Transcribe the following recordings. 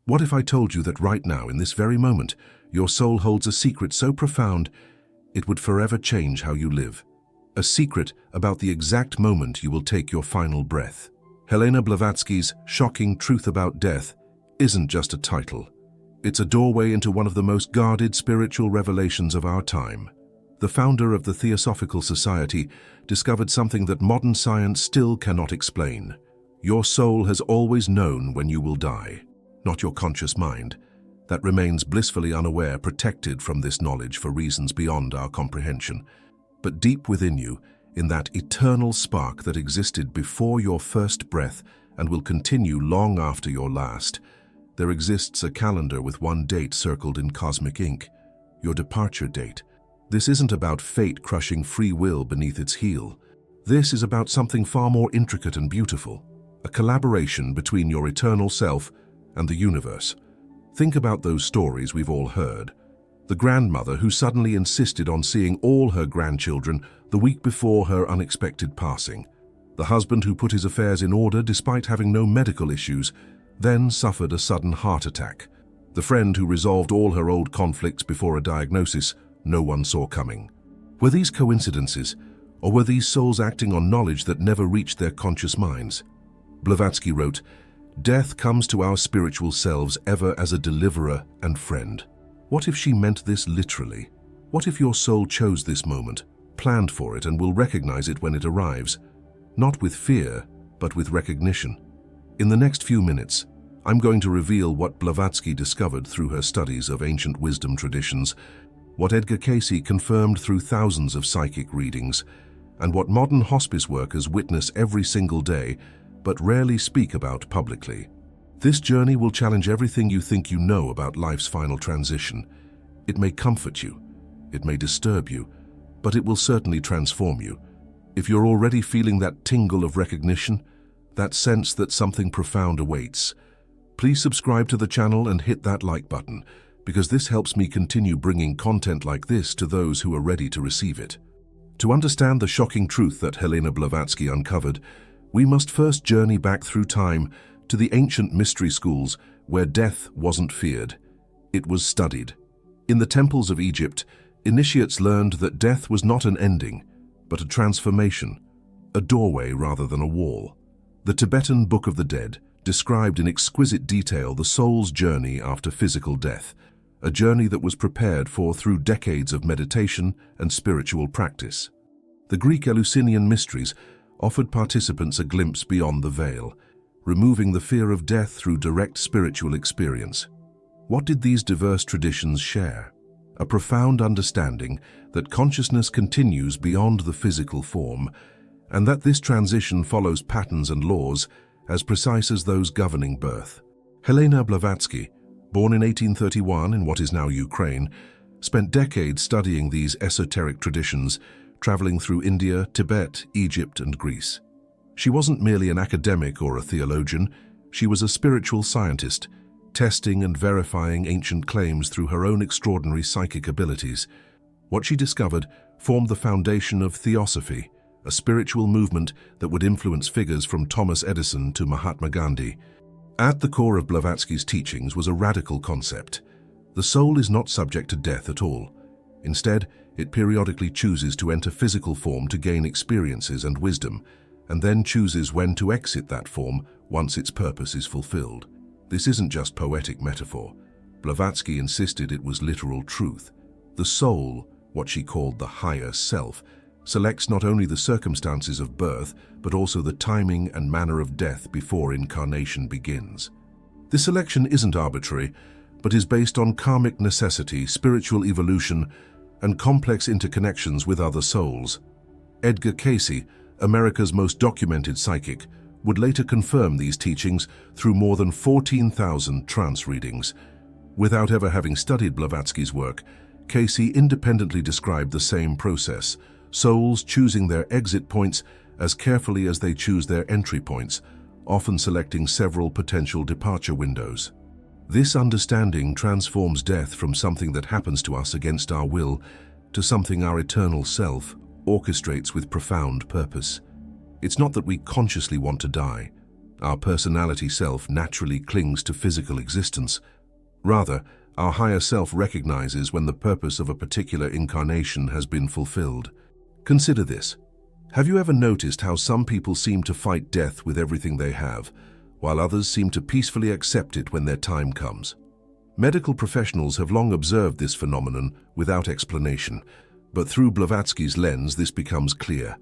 What if I told you that right now, in this very moment, your soul holds a secret so profound, it would forever change how you live? A secret about the exact moment you will take your final breath. Helena Blavatsky's Shocking Truth About Death isn't just a title. It's a doorway into one of the most guarded spiritual revelations of our time. The founder of the Theosophical Society discovered something that modern science still cannot explain. Your soul has always known when you will die, not your conscious mind, that remains blissfully unaware, protected from this knowledge for reasons beyond our comprehension. But deep within you, in that eternal spark that existed before your first breath and will continue long after your last, there exists a calendar with one date circled in cosmic ink, your departure date. This isn't about fate crushing free will beneath its heel. This is about something far more intricate and beautiful, a collaboration between your eternal self and the universe. Think about those stories we've all heard. The grandmother who suddenly insisted on seeing all her grandchildren the week before her unexpected passing. The husband who put his affairs in order despite having no medical issues, then suffered a sudden heart attack. The friend who resolved all her old conflicts before a diagnosis no one saw coming. Were these coincidences, or were these souls acting on knowledge that never reached their conscious minds? Blavatsky wrote, "Death comes to our spiritual selves ever as a deliverer and friend." What if she meant this literally? What if your soul chose this moment, planned for it, and will recognize it when it arrives? Not with fear, but with recognition. In the next few minutes, I'm going to reveal what Blavatsky discovered through her studies of ancient wisdom traditions, what Edgar Cayce confirmed through thousands of psychic readings, and what modern hospice workers witness every single day, but rarely speak about publicly. This journey will challenge everything you think you know about life's final transition. It may comfort you, it may disturb you, but it will certainly transform you. If you're already feeling that tingle of recognition, that sense that something profound awaits, please subscribe to the channel and hit that like button, because this helps me continue bringing content like this to those who are ready to receive it. To understand the shocking truth that Helena Blavatsky uncovered, we must first journey back through time to the ancient mystery schools where death wasn't feared. It was studied. In the temples of Egypt, initiates learned that death was not an ending, but a transformation, a doorway rather than a wall. The Tibetan Book of the Dead described in exquisite detail the soul's journey after physical death, a journey that was prepared for through decades of meditation and spiritual practice. The Greek Eleusinian mysteries offered participants a glimpse beyond the veil, removing the fear of death through direct spiritual experience. What did these diverse traditions share? A profound understanding that consciousness continues beyond the physical form, and that this transition follows patterns and laws as precise as those governing birth. Helena Blavatsky, born in 1831 in what is now Ukraine, spent decades studying these esoteric traditions, traveling through India, Tibet, Egypt, and Greece. She wasn't merely an academic or a theologian, she was a spiritual scientist, testing and verifying ancient claims through her own extraordinary psychic abilities. What she discovered formed the foundation of Theosophy, a spiritual movement that would influence figures from Thomas Edison to Mahatma Gandhi. At the core of Blavatsky's teachings was a radical concept. The soul is not subject to death at all. Instead, it periodically chooses to enter physical form to gain experiences and wisdom, and then chooses when to exit that form once its purpose is fulfilled. This isn't just poetic metaphor. Blavatsky insisted it was literal truth. The soul, what she called the higher self, selects not only the circumstances of birth, but also the timing and manner of death before incarnation begins. This selection isn't arbitrary, but is based on karmic necessity, spiritual evolution, and complex interconnections with other souls. Edgar Cayce, America's most documented psychic, would later confirm these teachings through more than 14,000 trance readings. Without ever having studied Blavatsky's work, Cayce independently described the same process, souls choosing their exit points as carefully as they choose their entry points, often selecting several potential departure windows. This understanding transforms death from something that happens to us against our will to something our eternal self orchestrates with profound purpose. It's not that we consciously want to die, Our personality self naturally clings to physical existence. Rather, our higher self recognizes when the purpose of a particular incarnation has been fulfilled. Consider this. Have you ever noticed how some people seem to fight death with everything they have, while others seem to peacefully accept it when their time comes? Medical professionals have long observed this phenomenon without explanation, but through Blavatsky's lens this becomes clear.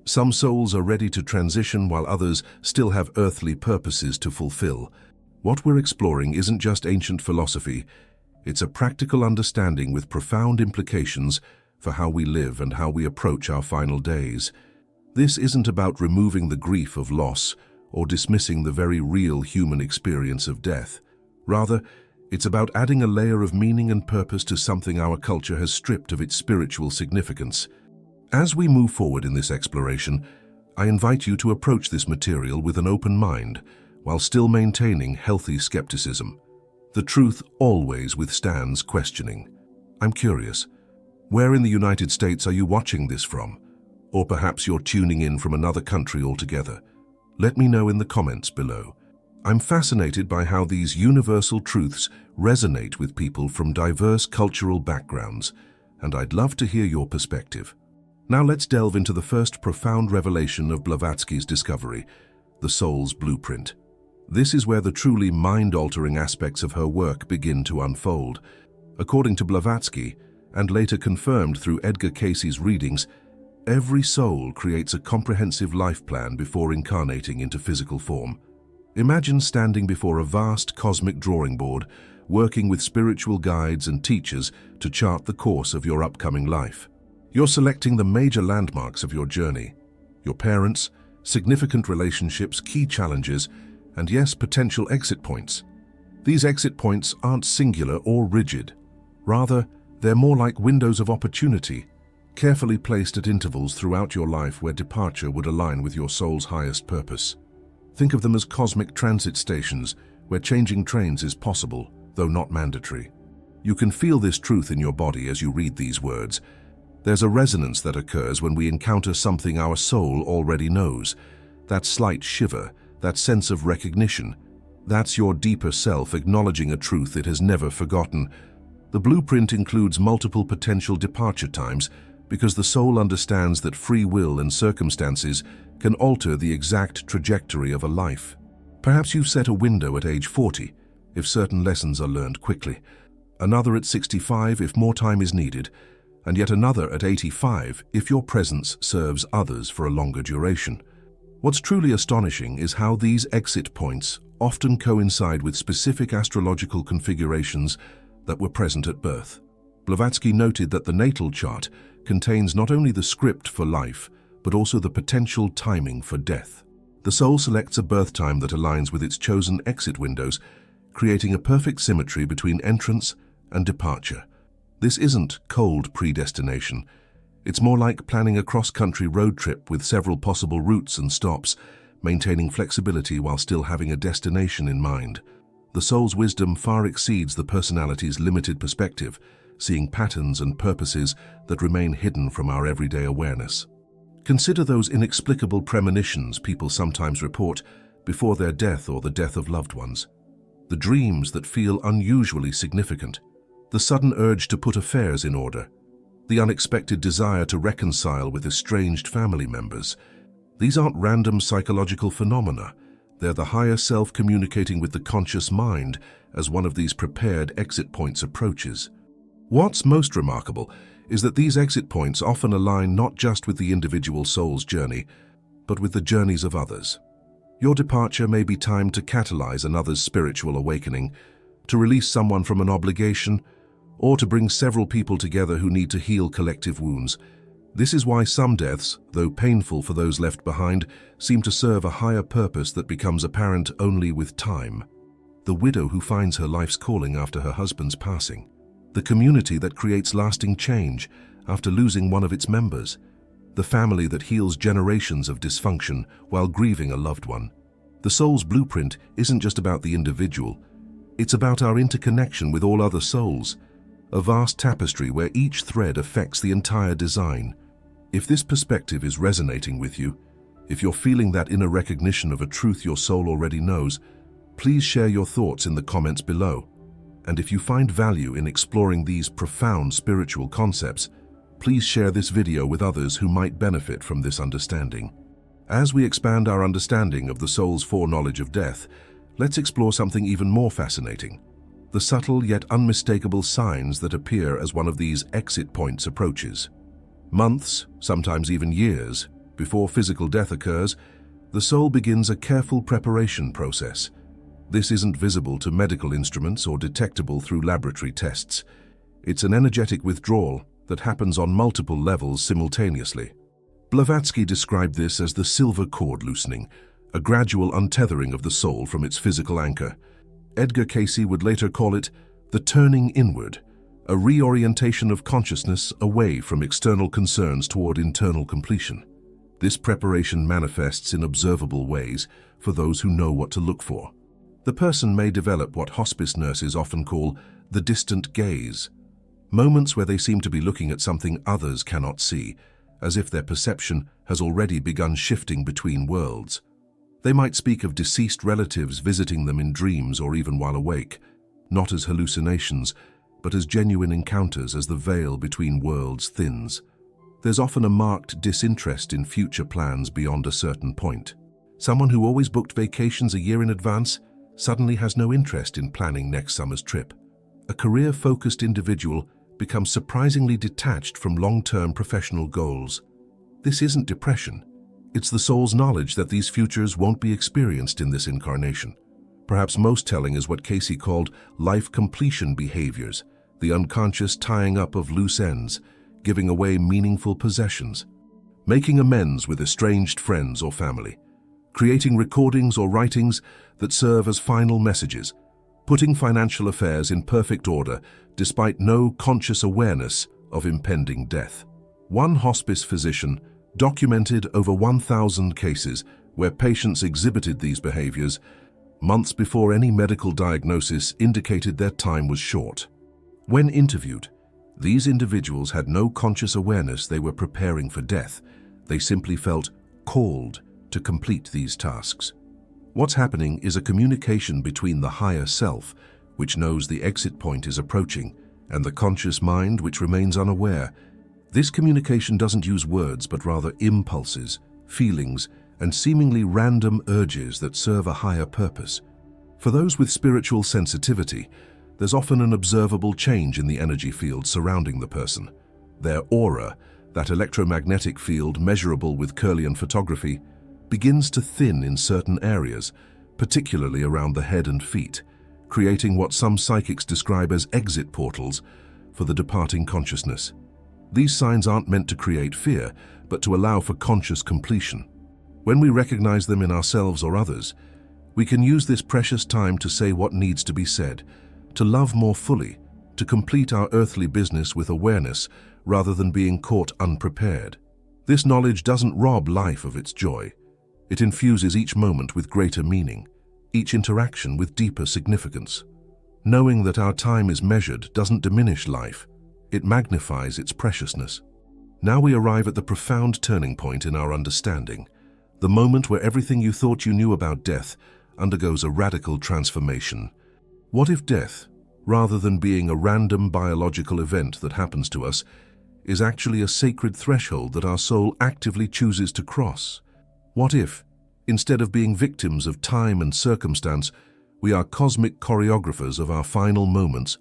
Some souls are ready to transition while others still have earthly purposes to fulfill. What we're exploring isn't just ancient philosophy, it's a practical understanding with profound implications for how we live and how we approach our final days. This isn't about removing the grief of loss or dismissing the very real human experience of death. Rather, it's about adding a layer of meaning and purpose to something our culture has stripped of its spiritual significance. As we move forward in this exploration, I invite you to approach this material with an open mind, while still maintaining healthy skepticism. The truth always withstands questioning. I'm curious, where in the United States are you watching this from? Or perhaps you're tuning in from another country altogether? Let me know in the comments below. I'm fascinated by how these universal truths resonate with people from diverse cultural backgrounds, and I'd love to hear your perspective. Now let's delve into the first profound revelation of Blavatsky's discovery, the soul's blueprint. This is where the truly mind-altering aspects of her work begin to unfold. According to Blavatsky, and later confirmed through Edgar Cayce's readings, every soul creates a comprehensive life plan before incarnating into physical form. Imagine standing before a vast cosmic drawing board, working with spiritual guides and teachers to chart the course of your upcoming life. You're selecting the major landmarks of your journey, your parents, significant relationships, key challenges, and yes, potential exit points. These exit points aren't singular or rigid. Rather, they're more like windows of opportunity, carefully placed at intervals throughout your life where departure would align with your soul's highest purpose. Think of them as cosmic transit stations where changing trains is possible, though not mandatory. You can feel this truth in your body as you read these words. There's a resonance that occurs when we encounter something our soul already knows. That slight shiver, that sense of recognition. That's your deeper self acknowledging a truth it has never forgotten. The blueprint includes multiple potential departure times because the soul understands that free will and circumstances can alter the exact trajectory of a life. Perhaps you've set a window at age 40 if certain lessons are learned quickly, another at 65 if more time is needed, and yet another at 85 if your presence serves others for a longer duration. What's truly astonishing is how these exit points often coincide with specific astrological configurations that were present at birth. Blavatsky noted that the natal chart contains not only the script for life, but also the potential timing for death. The soul selects a birth time that aligns with its chosen exit windows, creating a perfect symmetry between entrance and departure. This isn't cold predestination. It's more like planning a cross-country road trip with several possible routes and stops, maintaining flexibility while still having a destination in mind. The soul's wisdom far exceeds the personality's limited perspective, seeing patterns and purposes that remain hidden from our everyday awareness. Consider those inexplicable premonitions people sometimes report before their death or the death of loved ones. The dreams that feel unusually significant. The sudden urge to put affairs in order. The unexpected desire to reconcile with estranged family members. These aren't random psychological phenomena. They're the higher self communicating with the conscious mind as one of these prepared exit points approaches. What's most remarkable is that these exit points often align not just with the individual soul's journey, but with the journeys of others. Your departure may be timed to catalyze another's spiritual awakening, to release someone from an obligation, or to bring several people together who need to heal collective wounds. This is why some deaths, though painful for those left behind, seem to serve a higher purpose that becomes apparent only with time. The widow who finds her life's calling after her husband's passing. The community that creates lasting change after losing one of its members. The family that heals generations of dysfunction while grieving a loved one. The soul's blueprint isn't just about the individual. It's about our interconnection with all other souls. A vast tapestry where each thread affects the entire design. If this perspective is resonating with you, If you're feeling that inner recognition of a truth your soul already knows, please share your thoughts in the comments below. And if you find value in exploring these profound spiritual concepts, please share this video with others who might benefit from this understanding. As we expand our understanding of the soul's foreknowledge of death, let's explore something even more fascinating: the subtle yet unmistakable signs that appear as one of these exit points approaches. Months, sometimes even years, before physical death occurs, the soul begins a careful preparation process. This isn't visible to medical instruments or detectable through laboratory tests. It's an energetic withdrawal that happens on multiple levels simultaneously. Blavatsky described this as the silver cord loosening, a gradual untethering of the soul from its physical anchor. Edgar Cayce would later call it the turning inward, a reorientation of consciousness away from external concerns toward internal completion. This preparation manifests in observable ways for those who know what to look for. The person may develop what hospice nurses often call the distant gaze, moments where they seem to be looking at something others cannot see, as if their perception has already begun shifting between worlds. They might speak of deceased relatives visiting them in dreams or even while awake, not as hallucinations, but as genuine encounters as the veil between worlds thins. There's often a marked disinterest in future plans beyond a certain point. Someone who always booked vacations a year in advance suddenly has no interest in planning next summer's trip. A career-focused individual becomes surprisingly detached from long-term professional goals. This isn't depression. It's the soul's knowledge that these futures won't be experienced in this incarnation. Perhaps most telling is what Cayce called life completion behaviors, the unconscious tying up of loose ends, giving away meaningful possessions, making amends with estranged friends or family, creating recordings or writings that serve as final messages, putting financial affairs in perfect order despite no conscious awareness of impending death. One hospice physician documented over 1,000 cases where patients exhibited these behaviors months before any medical diagnosis indicated their time was short. When interviewed, these individuals had no conscious awareness they were preparing for death. They simply felt called to complete these tasks. What's happening is a communication between the higher self, which knows the exit point is approaching, and the conscious mind, which remains unaware. This communication doesn't use words, but rather impulses, feelings, and seemingly random urges that serve a higher purpose. For those with spiritual sensitivity, there's often an observable change in the energy field surrounding the person. Their aura, that electromagnetic field measurable with Kirlian photography, begins to thin in certain areas, particularly around the head and feet, creating what some psychics describe as exit portals for the departing consciousness. These signs aren't meant to create fear, but to allow for conscious completion. When we recognize them in ourselves or others, we can use this precious time to say what needs to be said, to love more fully, to complete our earthly business with awareness rather than being caught unprepared. This knowledge doesn't rob life of its joy. It infuses each moment with greater meaning, each interaction with deeper significance. Knowing that our time is measured doesn't diminish life, it magnifies its preciousness. Now we arrive at the profound turning point in our understanding, the moment where everything you thought you knew about death undergoes a radical transformation. What if death, rather than being a random biological event that happens to us, is actually a sacred threshold that our soul actively chooses to cross? What if, instead of being victims of time and circumstance, we are cosmic choreographers of our final moments?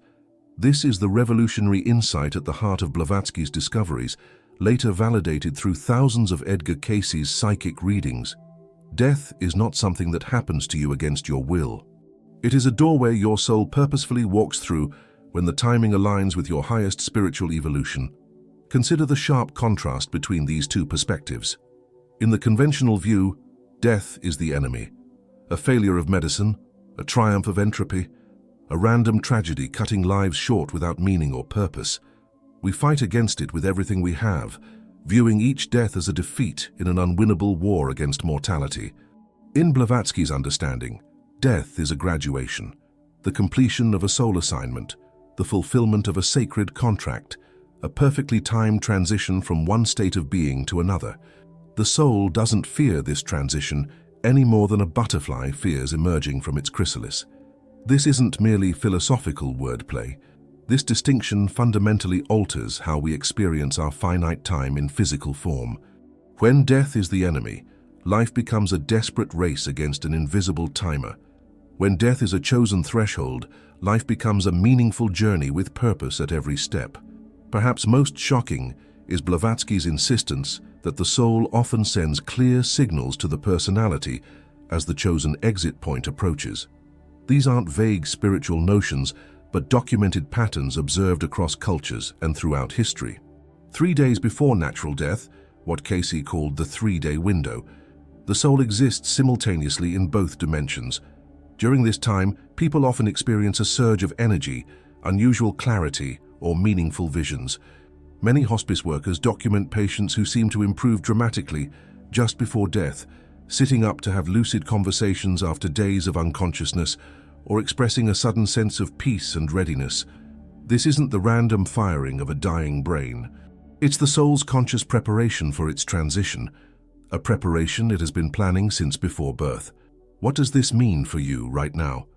This is the revolutionary insight at the heart of Blavatsky's discoveries, later validated through thousands of Edgar Cayce's psychic readings. Death is not something that happens to you against your will. It is a doorway your soul purposefully walks through when the timing aligns with your highest spiritual evolution. Consider the sharp contrast between these two perspectives. In the conventional view, death is the enemy, a failure of medicine, a triumph of entropy, a random tragedy cutting lives short without meaning or purpose. We fight against it with everything we have, viewing each death as a defeat in an unwinnable war against mortality. In Blavatsky's understanding, death is a graduation, the completion of a soul assignment, the fulfillment of a sacred contract, a perfectly timed transition from one state of being to another. The soul doesn't fear this transition any more than a butterfly fears emerging from its chrysalis. This isn't merely philosophical wordplay. This distinction fundamentally alters how we experience our finite time in physical form. When death is the enemy, life becomes a desperate race against an invisible timer. When death is a chosen threshold, life becomes a meaningful journey with purpose at every step. Perhaps most shocking is Blavatsky's insistence that the soul often sends clear signals to the personality as the chosen exit point approaches. These aren't vague spiritual notions, but documented patterns observed across cultures and throughout history. 3 days before natural death, what Casey called the 3-day window, the soul exists simultaneously in both dimensions. During this time, people often experience a surge of energy, unusual clarity, or meaningful visions. Many hospice workers document patients who seem to improve dramatically just before death, sitting up to have lucid conversations after days of unconsciousness, or expressing a sudden sense of peace and readiness. This isn't the random firing of a dying brain. It's the soul's conscious preparation for its transition, a preparation it has been planning since before birth. What does this mean for you right now?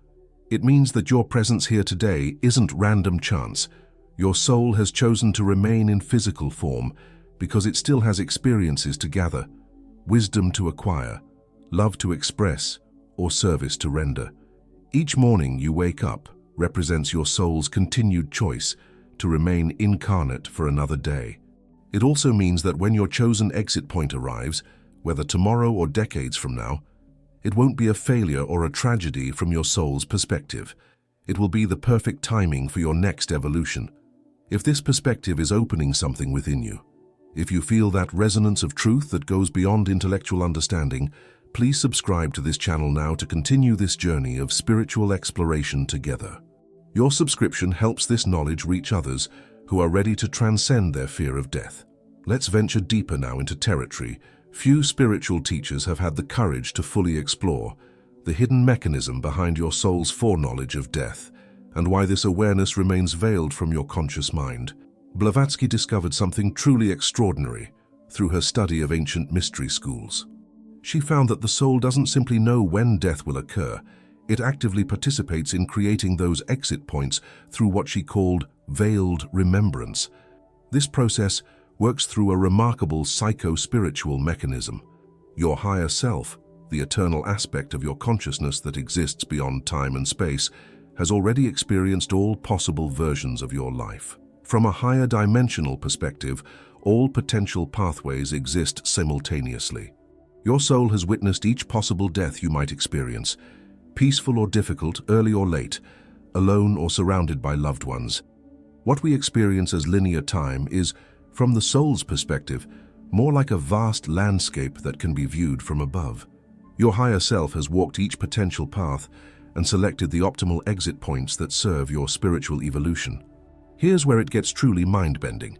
It means that your presence here today isn't random chance. Your soul has chosen to remain in physical form because it still has experiences to gather, wisdom to acquire, love to express, or service to render. Each morning you wake up represents your soul's continued choice to remain incarnate for another day. It also means that when your chosen exit point arrives, whether tomorrow or decades from now, it won't be a failure or a tragedy from your soul's perspective. It will be the perfect timing for your next evolution. If this perspective is opening something within you, if you feel that resonance of truth that goes beyond intellectual understanding, please subscribe to this channel now to continue this journey of spiritual exploration together. Your subscription helps this knowledge reach others who are ready to transcend their fear of death. Let's venture deeper now into territory few spiritual teachers have had the courage to fully explore: the hidden mechanism behind your soul's foreknowledge of death, and why this awareness remains veiled from your conscious mind. Blavatsky discovered something truly extraordinary through her study of ancient mystery schools. She found that the soul doesn't simply know when death will occur, it actively participates in creating those exit points through what she called veiled remembrance. This process works through a remarkable psycho-spiritual mechanism. Your higher self, the eternal aspect of your consciousness that exists beyond time and space, has already experienced all possible versions of your life. From a higher dimensional perspective, all potential pathways exist simultaneously. Your soul has witnessed each possible death you might experience, peaceful or difficult, early or late, alone or surrounded by loved ones. What we experience as linear time is, from the soul's perspective, more like a vast landscape that can be viewed from above. Your higher self has walked each potential path and selected the optimal exit points that serve your spiritual evolution. Here's where it gets truly mind-bending.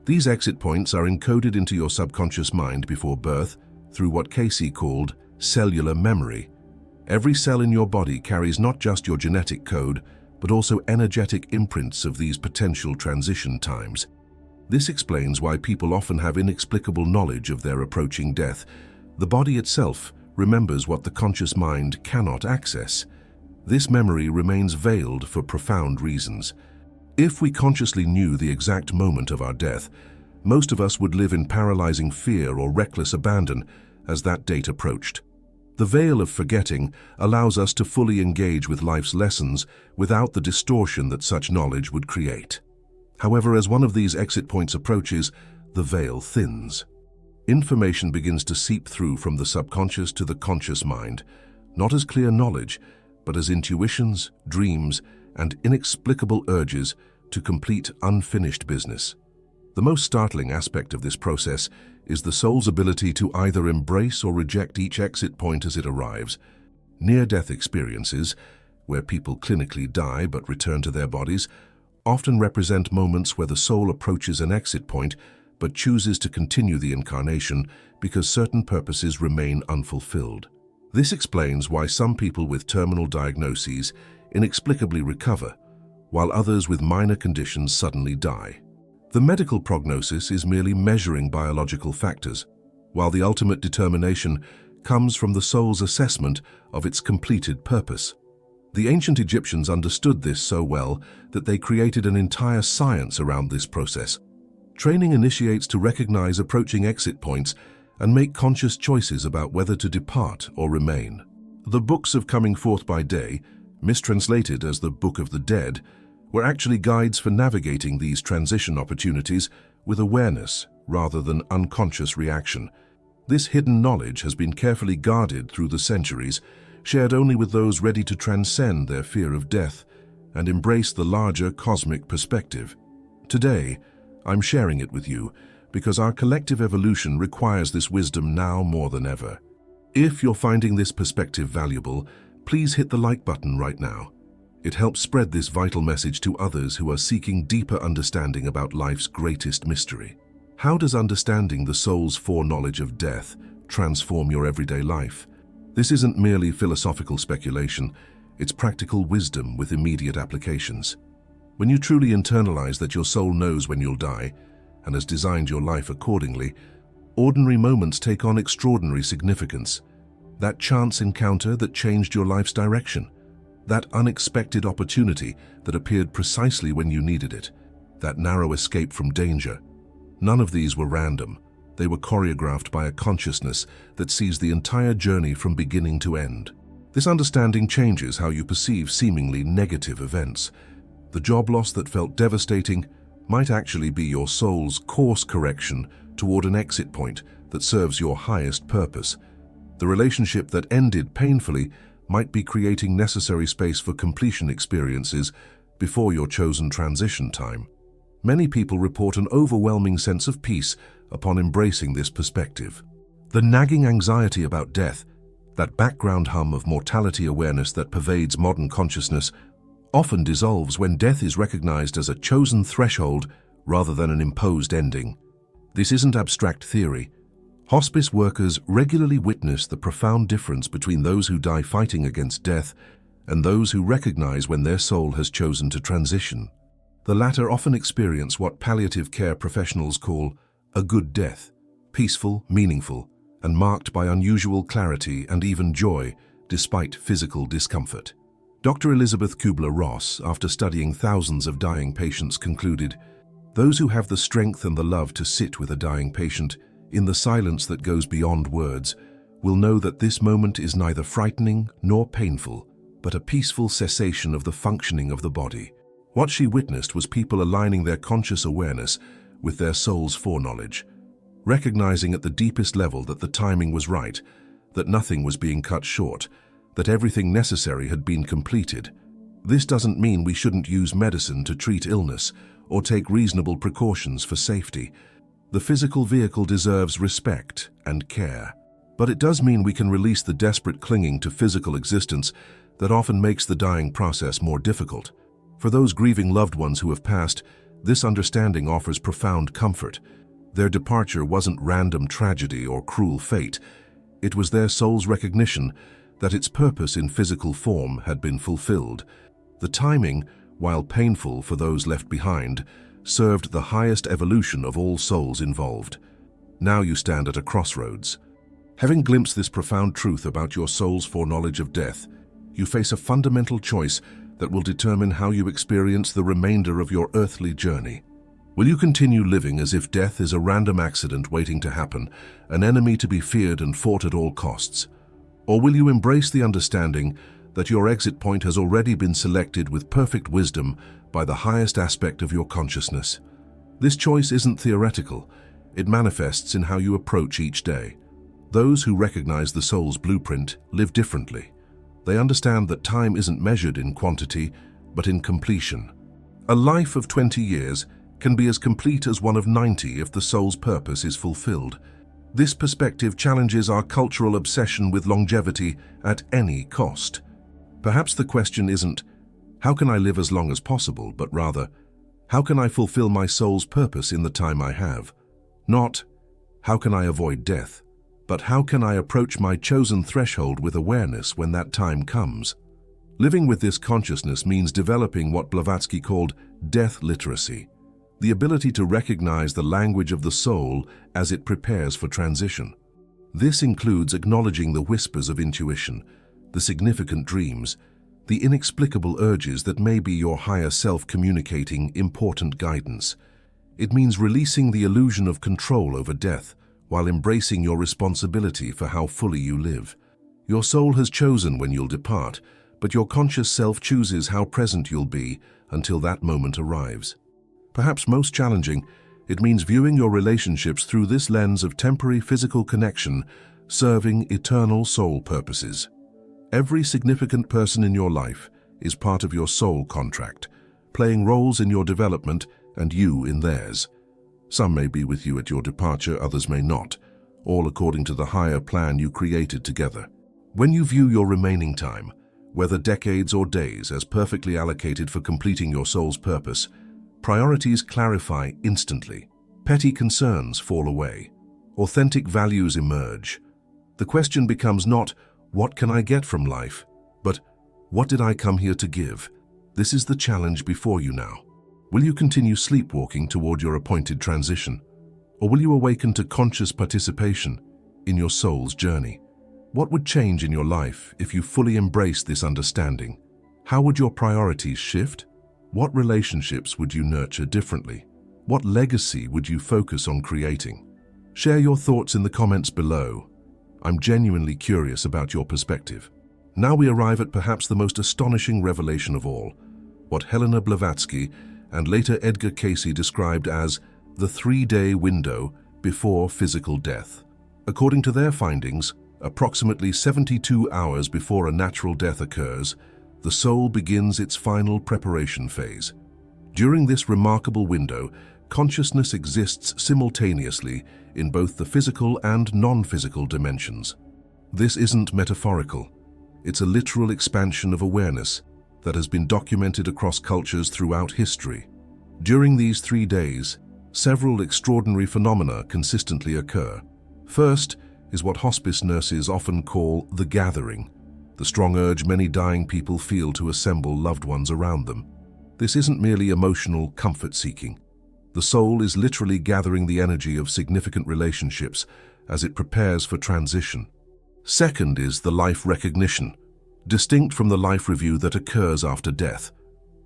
These exit points are encoded into your subconscious mind before birth through what Casey called cellular memory. Every cell in your body carries not just your genetic code, but also energetic imprints of these potential transition times. This explains why people often have inexplicable knowledge of their approaching death. The body itself remembers what the conscious mind cannot access. This memory remains veiled for profound reasons. If we consciously knew the exact moment of our death, most of us would live in paralyzing fear or reckless abandon as that date approached. The veil of forgetting allows us to fully engage with life's lessons without the distortion that such knowledge would create. However, as one of these exit points approaches, the veil thins. Information begins to seep through from the subconscious to the conscious mind, not as clear knowledge, but as intuitions, dreams, and inexplicable urges to complete unfinished business. The most startling aspect of this process is the soul's ability to either embrace or reject each exit point as it arrives. Near-death experiences, where people clinically die but return to their bodies, often represent moments where the soul approaches an exit point but chooses to continue the incarnation because certain purposes remain unfulfilled. This explains why some people with terminal diagnoses inexplicably recover, while others with minor conditions suddenly die. The medical prognosis is merely measuring biological factors. while the ultimate determination comes from the soul's assessment of its completed purpose. The ancient Egyptians understood this so well that they created an entire science around this process. Training initiates to recognize approaching exit points and make conscious choices about whether to depart or remain. The books of Coming Forth by Day, mistranslated as the Book of the Dead, were actually guides for navigating these transition opportunities with awareness rather than unconscious reaction. This hidden knowledge has been carefully guarded through the centuries, shared only with those ready to transcend their fear of death and embrace the larger cosmic perspective. Today, I'm sharing it with you because our collective evolution requires this wisdom now more than ever. If you're finding this perspective valuable, please hit the like button right now. It helps spread this vital message to others who are seeking deeper understanding about life's greatest mystery. How does understanding the soul's foreknowledge of death transform your everyday life? This isn't merely philosophical speculation, it's practical wisdom with immediate applications. When you truly internalize that your soul knows when you'll die and has designed your life accordingly, ordinary moments take on extraordinary significance. That chance encounter that changed your life's direction, that unexpected opportunity that appeared precisely when you needed it, that narrow escape from danger. None of these were random. They were choreographed by a consciousness that sees the entire journey from beginning to end. This understanding changes how you perceive seemingly negative events. The job loss that felt devastating might actually be your soul's course correction toward an exit point that serves your highest purpose. The relationship that ended painfully might be creating necessary space for completion experiences before your chosen transition time. Many people report an overwhelming sense of peace upon embracing this perspective. The nagging anxiety about death, that background hum of mortality awareness that pervades modern consciousness, often dissolves when death is recognized as a chosen threshold rather than an imposed ending. This isn't abstract theory. Hospice workers regularly witness the profound difference between those who die fighting against death and those who recognize when their soul has chosen to transition. The latter often experience what palliative care professionals call a good death, peaceful, meaningful, and marked by unusual clarity and even joy despite physical discomfort. Dr. Elizabeth Kubler-Ross, after studying thousands of dying patients, concluded, "Those who have the strength and the love to sit with a dying patient in the silence that goes beyond words will know that this moment is neither frightening nor painful, but a peaceful cessation of the functioning of the body." What she witnessed was people aligning their conscious awareness with their soul's foreknowledge, recognizing at the deepest level that the timing was right, that nothing was being cut short, that everything necessary had been completed. This doesn't mean we shouldn't use medicine to treat illness or take reasonable precautions for safety. The physical vehicle deserves respect and care. But it does mean we can release the desperate clinging to physical existence that often makes the dying process more difficult. For those grieving loved ones who have passed, this understanding offers profound comfort. Their departure wasn't random tragedy or cruel fate. It was their soul's recognition that its purpose in physical form had been fulfilled. The timing, while painful for those left behind, served the highest evolution of all souls involved. Now you stand at a crossroads. Having glimpsed this profound truth about your soul's foreknowledge of death, you face a fundamental choice that will determine how you experience the remainder of your earthly journey. Will you continue living as if death is a random accident waiting to happen, an enemy to be feared and fought at all costs? Or will you embrace the understanding that your exit point has already been selected with perfect wisdom by the highest aspect of your consciousness? This choice isn't theoretical. It manifests in how you approach each day. Those who recognize the soul's blueprint live differently. They understand that time isn't measured in quantity, but in completion. A life of 20 years can be as complete as one of 90 if the soul's purpose is fulfilled. This perspective challenges our cultural obsession with longevity at any cost. Perhaps the question isn't, how can I live as long as possible, but rather, how can I fulfill my soul's purpose in the time I have? Not, how can I avoid death, but how can I approach my chosen threshold with awareness when that time comes? Living with this consciousness means developing what Blavatsky called death literacy, the ability to recognize the language of the soul as it prepares for transition. This includes acknowledging the whispers of intuition, the significant dreams, the inexplicable urges that may be your higher self communicating important guidance. It means releasing the illusion of control over death while embracing your responsibility for how fully you live. Your soul has chosen when you'll depart, but your conscious self chooses how present you'll be until that moment arrives. Perhaps most challenging, it means viewing your relationships through this lens of temporary physical connection, serving eternal soul purposes. Every significant person in your life is part of your soul contract, playing roles in your development and you in theirs. Some may be with you at your departure, others may not, all according to the higher plan you created together. When you view your remaining time, whether decades or days, as perfectly allocated for completing your soul's purpose, priorities clarify instantly. Petty concerns fall away. Authentic values emerge. The question becomes not, what can I get from life? But, what did I come here to give? This is the challenge before you now. Will you continue sleepwalking toward your appointed transition? Or will you awaken to conscious participation in your soul's journey? What would change in your life if you fully embraced this understanding? How would your priorities shift? What relationships would you nurture differently? What legacy would you focus on creating? Share your thoughts in the comments below. I'm genuinely curious about your perspective. Now we arrive at perhaps the most astonishing revelation of all, what Helena Blavatsky and later Edgar Cayce described as the 3-day window before physical death. According to their findings, approximately 72 hours before a natural death occurs, the soul begins its final preparation phase. During this remarkable window, consciousness exists simultaneously in both the physical and non-physical dimensions. This isn't metaphorical. It's a literal expansion of awareness that has been documented across cultures throughout history. During these 3 days, several extraordinary phenomena consistently occur. First is what hospice nurses often call the gathering, the strong urge many dying people feel to assemble loved ones around them. This isn't merely emotional comfort-seeking. The soul is literally gathering the energy of significant relationships as it prepares for transition. Second is the life recognition, distinct from the life review that occurs after death.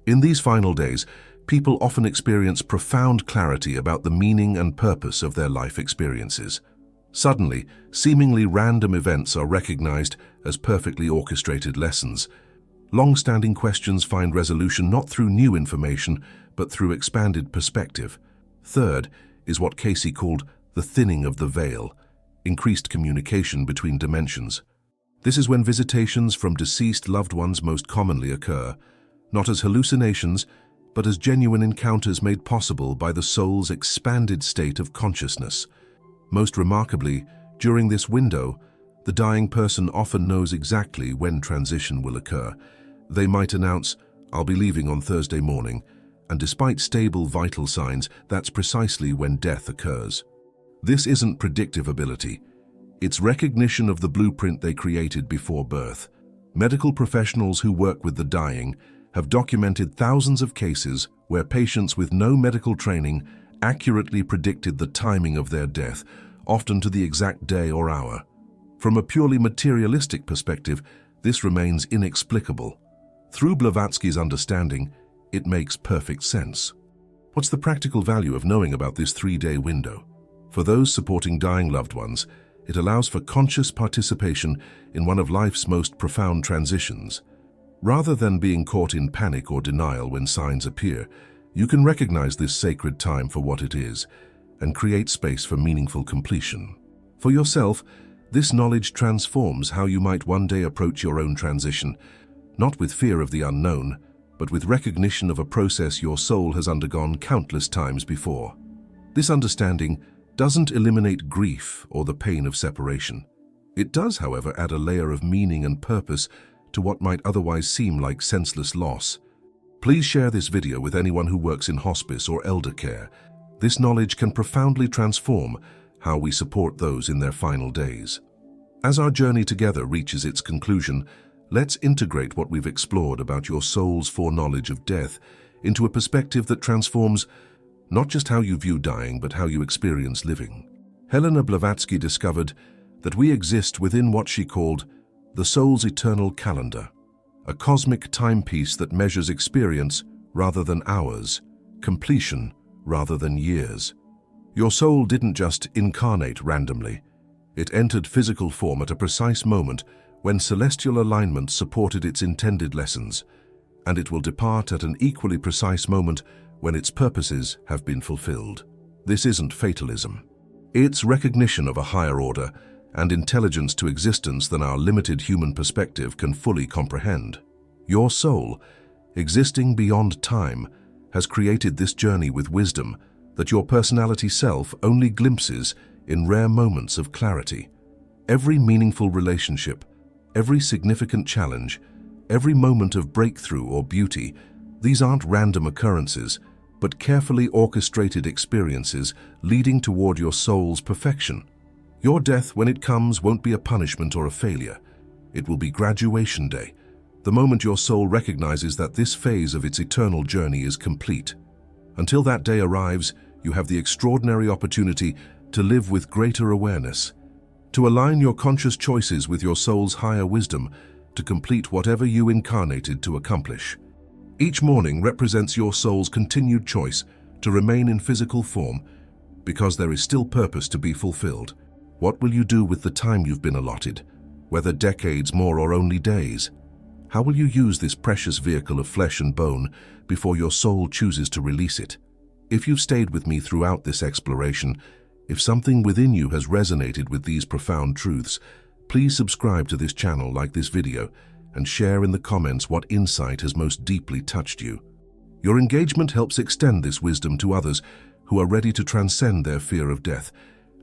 In these final days, people often experience profound clarity about the meaning and purpose of their life experiences. Suddenly, seemingly random events are recognized as perfectly orchestrated lessons. Long-standing questions find resolution not through new information, but through expanded perspective. Third is what Cayce called the thinning of the veil, increased communication between dimensions. This is when visitations from deceased loved ones most commonly occur, not as hallucinations, but as genuine encounters made possible by the soul's expanded state of consciousness. Most remarkably, during this window, the dying person often knows exactly when transition will occur. They might announce, "I'll be leaving on Thursday morning," and despite stable vital signs, that's precisely when death occurs. This isn't predictive ability. It's recognition of the blueprint they created before birth. Medical professionals who work with the dying have documented thousands of cases where patients with no medical training accurately predicted the timing of their death, often to the exact day or hour. From a purely materialistic perspective, this remains inexplicable. Through Blavatsky's understanding, it makes perfect sense. What's the practical value of knowing about this 3-day window? For those supporting dying loved ones, it allows for conscious participation in one of life's most profound transitions. Rather than being caught in panic or denial when signs appear, you can recognize this sacred time for what it is and create space for meaningful completion. For yourself, this knowledge transforms how you might one day approach your own transition, not with fear of the unknown, but with recognition of a process your soul has undergone countless times before. This understanding doesn't eliminate grief or the pain of separation. It does, however, add a layer of meaning and purpose to what might otherwise seem like senseless loss. Please share this video with anyone who works in hospice or elder care. This knowledge can profoundly transform how we support those in their final days. As our journey together reaches its conclusion, let's integrate what we've explored about your soul's foreknowledge of death into a perspective that transforms not just how you view dying, but how you experience living. Helena Blavatsky discovered, that we exist within what she called the soul's eternal calendar, a cosmic timepiece that measures experience rather than hours, completion rather than years. Your soul didn't just incarnate randomly. It entered physical form at a precise moment when celestial alignment supported its intended lessons, and it will depart at an equally precise moment when its purposes have been fulfilled. This isn't fatalism. It's recognition of a higher order and intelligence to existence than our limited human perspective can fully comprehend. Your soul, existing beyond time, has created this journey with wisdom that your personality self only glimpses in rare moments of clarity. Every meaningful relationship, every significant challenge, every moment of breakthrough or beauty, these aren't random occurrences, but carefully orchestrated experiences leading toward your soul's perfection. Your death, when it comes, won't be a punishment or a failure. It will be graduation day, the moment your soul recognizes that this phase of its eternal journey is complete. Until that day arrives, you have the extraordinary opportunity to live with greater awareness, to align your conscious choices with your soul's higher wisdom, to complete whatever you incarnated to accomplish. Each morning represents your soul's continued choice to remain in physical form because there is still purpose to be fulfilled. What will you do with the time you've been allotted, whether decades more or only days? How will you use this precious vehicle of flesh and bone before your soul chooses to release it? If you've stayed with me throughout this exploration, if something within you has resonated with these profound truths, please subscribe to this channel, like this video, and share in the comments what insight has most deeply touched you. Your engagement helps extend this wisdom to others who are ready to transcend their fear of death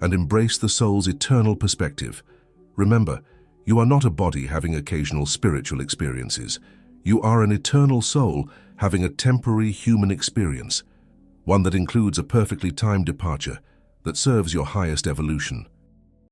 and embrace the soul's eternal perspective. Remember, you are not a body having occasional spiritual experiences. You are an eternal soul having a temporary human experience, one that includes a perfectly timed departure that serves your highest evolution.